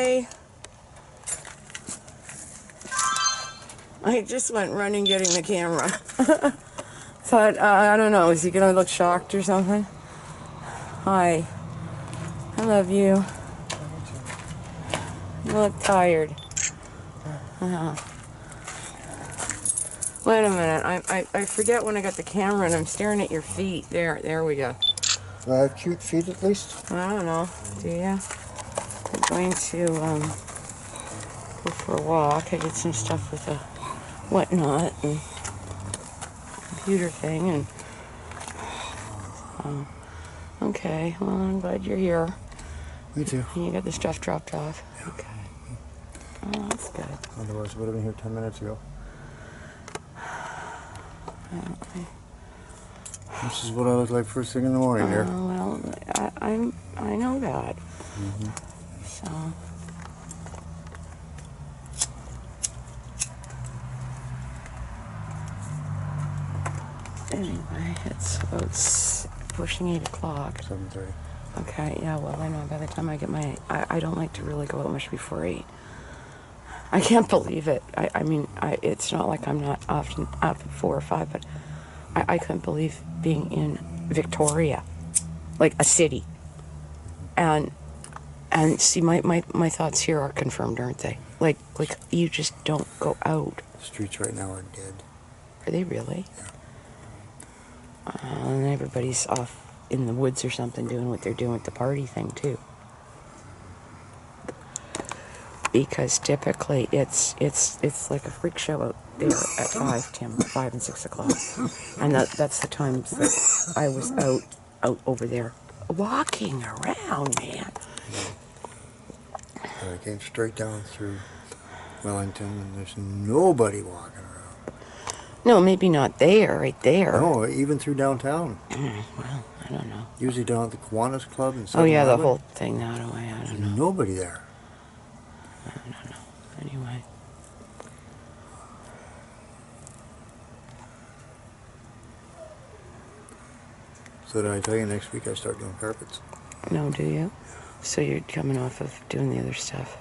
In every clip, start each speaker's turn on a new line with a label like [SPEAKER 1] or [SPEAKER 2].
[SPEAKER 1] Hi. I just went running getting the camera. Thought, I don't know, is he gonna look shocked or something? Hi. I love you. You look tired. Wait a minute, I forget when I got the camera and I'm staring at your feet. There we go.
[SPEAKER 2] Do I have cute feet at least?
[SPEAKER 1] I don't know, do ya? I'm going to, go for a walk. I did some stuff with a whatnot and computer thing and okay, well, I'm glad you're here.
[SPEAKER 2] Me too.
[SPEAKER 1] And you got the stuff dropped off.
[SPEAKER 2] Yeah.
[SPEAKER 1] Okay. Oh, that's good.
[SPEAKER 2] Otherwise I would have been here 10 minutes ago. This is what I look like first thing in the morning here.
[SPEAKER 1] Well, I know that. So. Anyway, it's about pushing 8 o'clock.
[SPEAKER 2] 7:30.
[SPEAKER 1] Okay, yeah, well, I know by the time I get my... I don't like to really go out much before 8. I can't believe it. I mean, it's not like I'm not often up at 4 or 5, but I couldn't believe being in Victoria, like a city. And see, my thoughts here are confirmed, aren't they? Like you just don't go out.
[SPEAKER 2] The streets right now are dead.
[SPEAKER 1] Are they really?
[SPEAKER 2] Yeah.
[SPEAKER 1] And everybody's off in the woods or something doing what they're doing with the party thing too. Because typically it's like a freak show out there at 5 and 6 o'clock, and that's the times that I was out over there walking around, man.
[SPEAKER 2] I came straight down through Wellington, and there's nobody walking around.
[SPEAKER 1] No, maybe not there, right there.
[SPEAKER 2] No, even through downtown.
[SPEAKER 1] Well, I don't know.
[SPEAKER 2] Usually down at the Kiwanis Club and
[SPEAKER 1] Oh yeah, the whole thing that way. I don't know.
[SPEAKER 2] Nobody there.
[SPEAKER 1] I don't know. Anyway.
[SPEAKER 2] So did I tell you next week I start doing carpets?
[SPEAKER 1] No, do you? So you're coming off of doing the other stuff.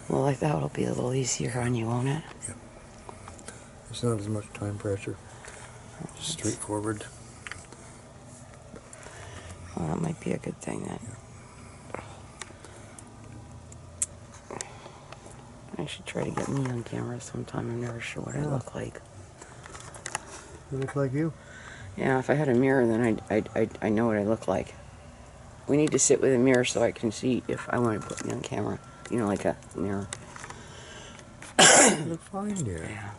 [SPEAKER 1] Well, like that'll be a little easier on you, won't it?
[SPEAKER 2] Yeah. It's not as much time pressure. Just straightforward.
[SPEAKER 1] Well, that might be a good thing then.
[SPEAKER 2] Yeah.
[SPEAKER 1] I should try to get me on camera sometime. I'm never sure what I look like.
[SPEAKER 2] You look like you.
[SPEAKER 1] Yeah, if I had a mirror, then I know what I look like. We need to sit with a mirror so I can see if I want to put me on camera. You know, like a mirror.
[SPEAKER 2] You look fine, dear.
[SPEAKER 1] Yeah.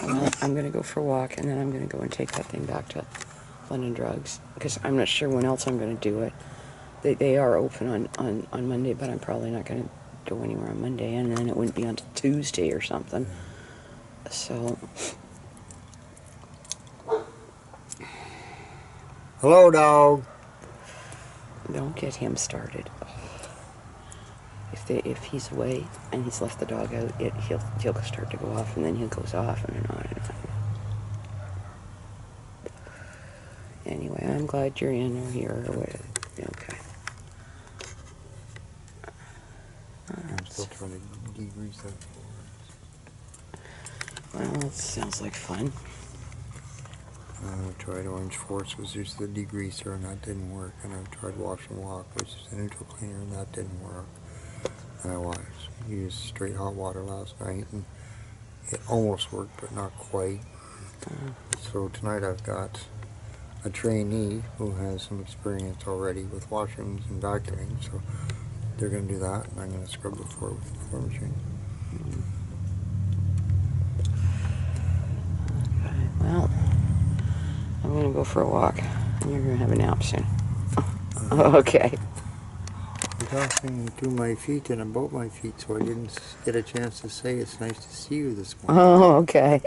[SPEAKER 1] Well, I'm going to go for a walk, and then I'm going to go and take that thing back to London Drugs, because I'm not sure when else I'm going to do it. They are open on Monday, but I'm probably not going to go anywhere on Monday, and then it wouldn't be until Tuesday or something. So...
[SPEAKER 2] Hello, dog.
[SPEAKER 1] Don't get him started. If he's away and he's left the dog out, he'll start to go off, and then he goes off and on and on. Anyway, I'm glad you're in or here or whatever. Okay.
[SPEAKER 2] I'm still trying to degrease that floor.
[SPEAKER 1] Well, that sounds like fun.
[SPEAKER 2] I've tried Orange Force, which is the degreaser, and that didn't work. And I've tried Wash and Walk, which is the neutral cleaner, and that didn't work. And I used straight hot water last night, and it almost worked, but not quite. So tonight I've got a trainee who has some experience already with washrooms and vacuuming, so they're going to do that, and I'm going to scrub the floor with the floor machine.
[SPEAKER 1] Okay, well, I'm going to go for a walk, and you're going to have a nap soon. Okay.
[SPEAKER 2] You're talking to my feet and about my feet, so I didn't get a chance to say it's nice to see you this morning.
[SPEAKER 1] Oh, okay.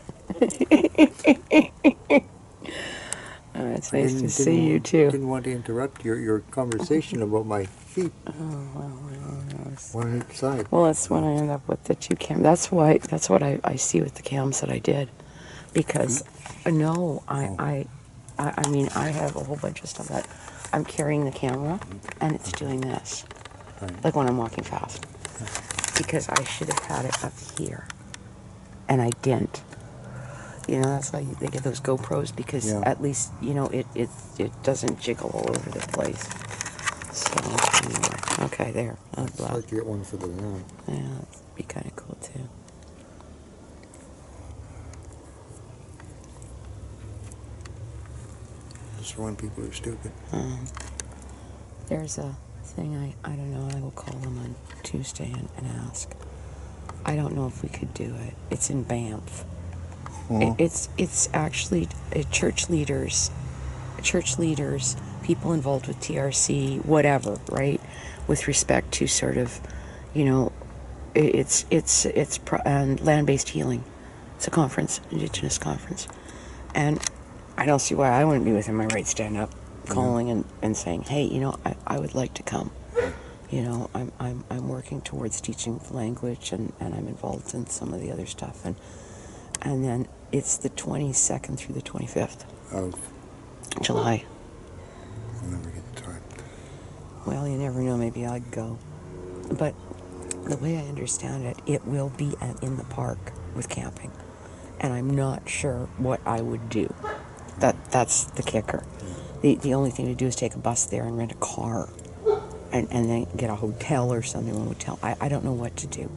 [SPEAKER 1] It's nice to see you too.
[SPEAKER 2] Didn't want to interrupt your conversation about my feet.
[SPEAKER 1] Oh, well,
[SPEAKER 2] One on each side.
[SPEAKER 1] well, that's when I end up with the 2 cams. That's what I see with the cams that I did. Because, no, I mean, I have a whole bunch of stuff that I'm carrying the camera, and it's doing this,
[SPEAKER 2] Right.
[SPEAKER 1] like when I'm walking fast. Because I should have had it up here, and I didn't. You know, that's why they get those GoPros, because
[SPEAKER 2] Yeah.
[SPEAKER 1] at least, you know, it doesn't jiggle all over the place. So, anyway. Okay, there.
[SPEAKER 2] I'd like to get one for the van.
[SPEAKER 1] Yeah, that'd be kind of cool, too.
[SPEAKER 2] Just when people are stupid.
[SPEAKER 1] There's a thing, I don't know, I will call them on Tuesday and ask. I don't know if we could do it. It's in Banff. It's actually church leaders, people involved with TRC, whatever, right? With respect to sort of, you know, it's land-based healing. It's a conference, Indigenous conference, and I don't see why I wouldn't be within my right stand up, calling and saying, hey, you know, I would like to come. You know, I'm working towards teaching the language, and I'm involved in some of the other stuff, and then it's the 22nd through the 25th
[SPEAKER 2] Of
[SPEAKER 1] July.
[SPEAKER 2] I'll never get the time.
[SPEAKER 1] Well, you never know, maybe I'd go. But the way I understand it, it will be in the park with camping. And I'm not sure what I would do. That's the kicker. The only thing to do is take a bus there and rent a car. And then get a hotel or something, a hotel. I don't know what to do.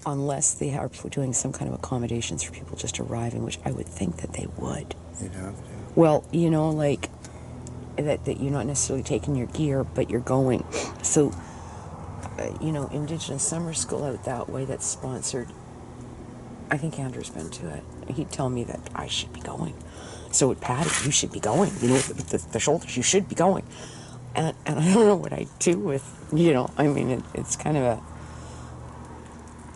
[SPEAKER 1] Unless they are doing some kind of accommodations for people just arriving, which I would think that they would.
[SPEAKER 2] You'd have to.
[SPEAKER 1] Well, you know, like, that you're not necessarily taking your gear, but you're going. So, you know, Indigenous Summer School out that way, that's sponsored. I think Andrew's been to it. He'd tell me that I should be going. So would Patty, you should be going. You know, with the shoulders, you should be going. And I don't know what I do with, you know, I mean, it's kind of a,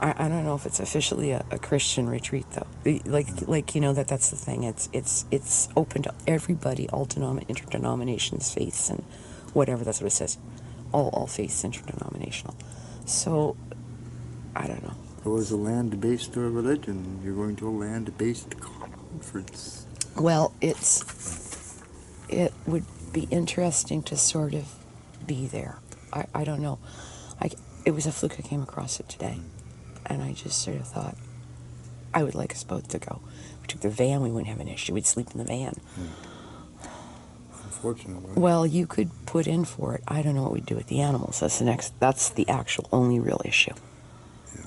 [SPEAKER 1] I don't know if it's officially a Christian retreat, though. Like you know, that's the thing. It's open to everybody, all interdenominations, faiths, and whatever. That's what it says. All faiths, interdenominational. So, I don't know.
[SPEAKER 2] It was a land-based religion. You're going to a land-based conference.
[SPEAKER 1] Well, it would be interesting to sort of be there. I don't know. It was a fluke I came across it today. And I just sort of thought, I would like us both to go. If we took the van, we wouldn't have an issue. We'd sleep in the van.
[SPEAKER 2] Unfortunately.
[SPEAKER 1] Well, you could put in for it. I don't know what we'd do with the animals. That's the actual only real issue.
[SPEAKER 2] Yeah.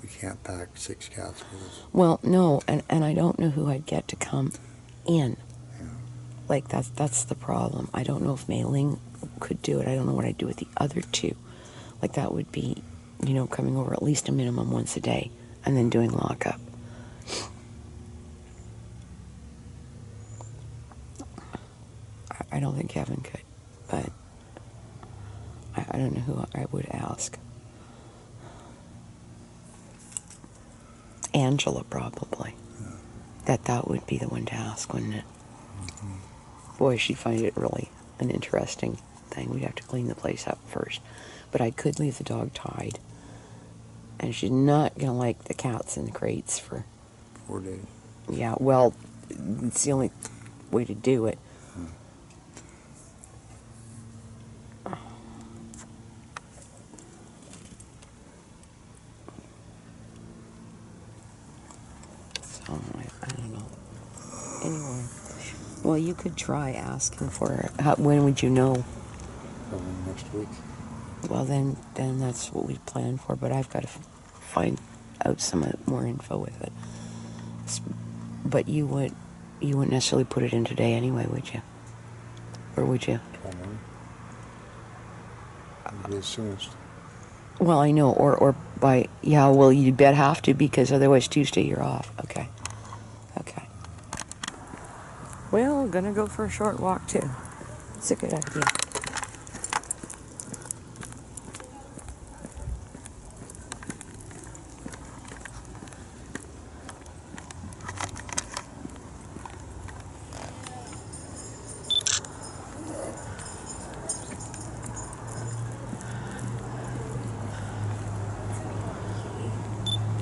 [SPEAKER 2] We can't pack 6 cats with us.
[SPEAKER 1] Well, no, and I don't know who I'd get to come in.
[SPEAKER 2] Yeah.
[SPEAKER 1] Like, that's the problem. I don't know if Mei-Ling could do it. I don't know what I'd do with the other two. Like, that would be, you know, coming over at least a minimum once a day and then doing lockup. I don't think Kevin could, but I don't know who I would ask. Angela, probably.
[SPEAKER 2] Yeah.
[SPEAKER 1] That would be the one to ask, wouldn't it? Boy, she'd find it really an interesting thing. We'd have to clean the place up first. But I could leave the dog tied. And she's not going to like the cats in the crates for...
[SPEAKER 2] 4 days.
[SPEAKER 1] Yeah, well, it's the only way to do it. So, I don't know. Anyway, well, you could try asking for it. When would you know?
[SPEAKER 2] Probably next week.
[SPEAKER 1] Well, then that's what we plan for. But I've got to find out some more info with it. But you wouldn't necessarily put it in today anyway, would you? Or would you?
[SPEAKER 2] Tomorrow. It'll be the soonest.
[SPEAKER 1] Well, I know, or by, yeah, well, you bet have to, because otherwise Tuesday you're off. Okay. Well, gonna go for a short walk too. It's a good idea.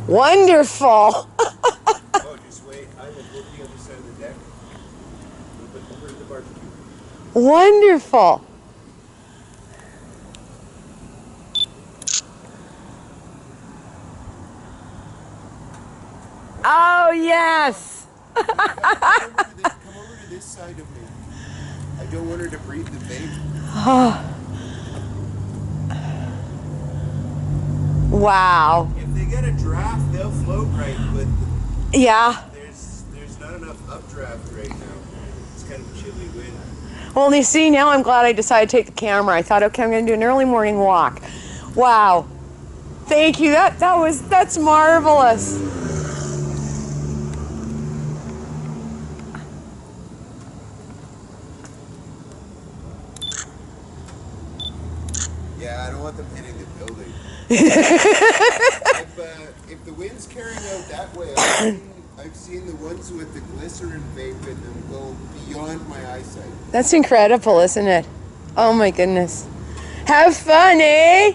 [SPEAKER 1] Wonderful.
[SPEAKER 3] Oh, just wait. I will go to the other side of the deck. A little bit over the barbecue.
[SPEAKER 1] Wonderful. Oh, yes.
[SPEAKER 3] Come over to this side of me. I don't want her to breathe the vape.
[SPEAKER 1] Wow.
[SPEAKER 3] If they get a draft, they'll float right, but
[SPEAKER 1] Yeah.
[SPEAKER 3] there's not enough updraft right now. It's kind of chilly wind.
[SPEAKER 1] Well, you see, now I'm glad I decided to take the camera. I thought, okay, I'm going to do an early morning walk. Wow. Thank you. That's marvelous.
[SPEAKER 3] Yeah, I don't want them hitting the building. If the wind's carrying out that way, I've seen the ones with the glycerin vape in them go beyond my eyesight.
[SPEAKER 1] That's incredible, isn't it? Oh my goodness. Have fun, eh?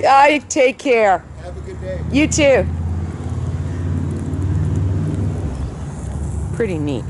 [SPEAKER 1] I take care.
[SPEAKER 3] Have a good day.
[SPEAKER 1] You too. Pretty neat.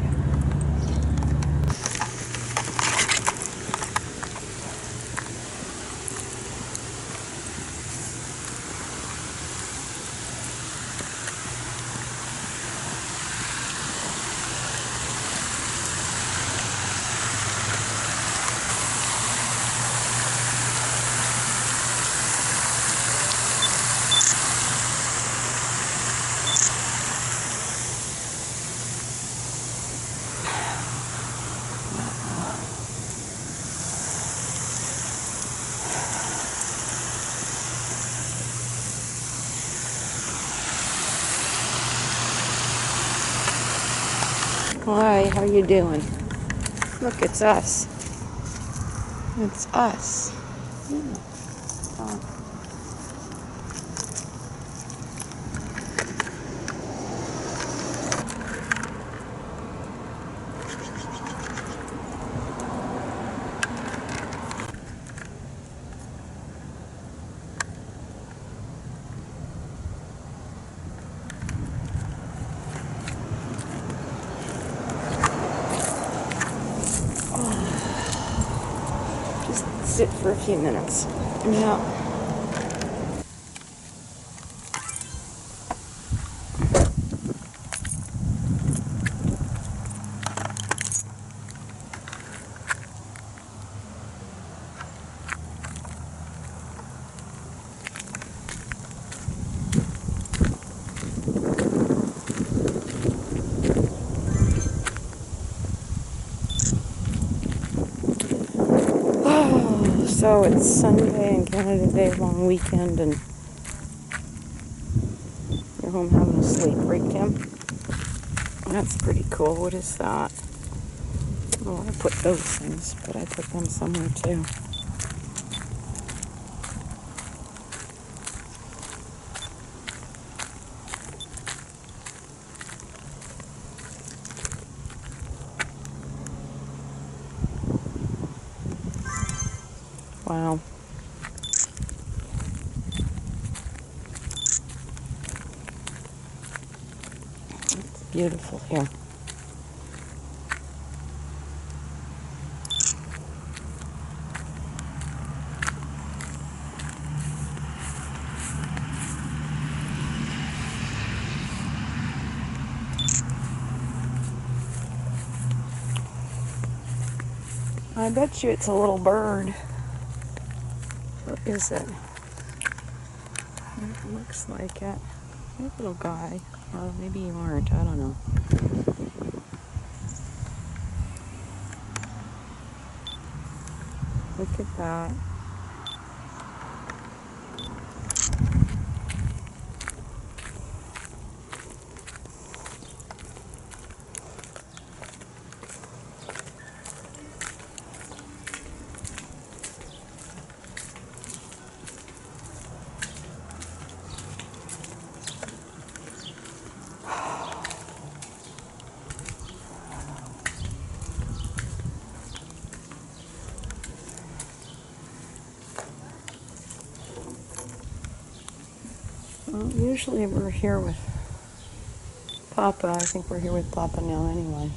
[SPEAKER 1] Hi, how you doing? Look, it's us. It's us. Yeah. Oh. Just sit for a few minutes. Yeah. So it's Sunday and Canada Day, long weekend, and you're home having a sleep break, Tim? That's pretty cool. What is that? Oh, I put those things, but I put them somewhere too. Wow. It's beautiful here. I bet you it's a little bird. What is it? It looks like it. Hey, little guy. Or maybe you aren't. I don't know. Look at that. Well, usually we're here with Papa. I think we're here with Papa now anyway.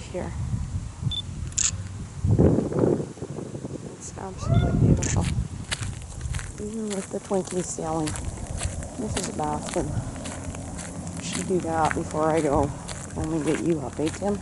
[SPEAKER 1] see here. It's absolutely beautiful. Even with the Twinkie sailing. This is the bathroom. Should do that before I go. Let me get you up, eh, Tim?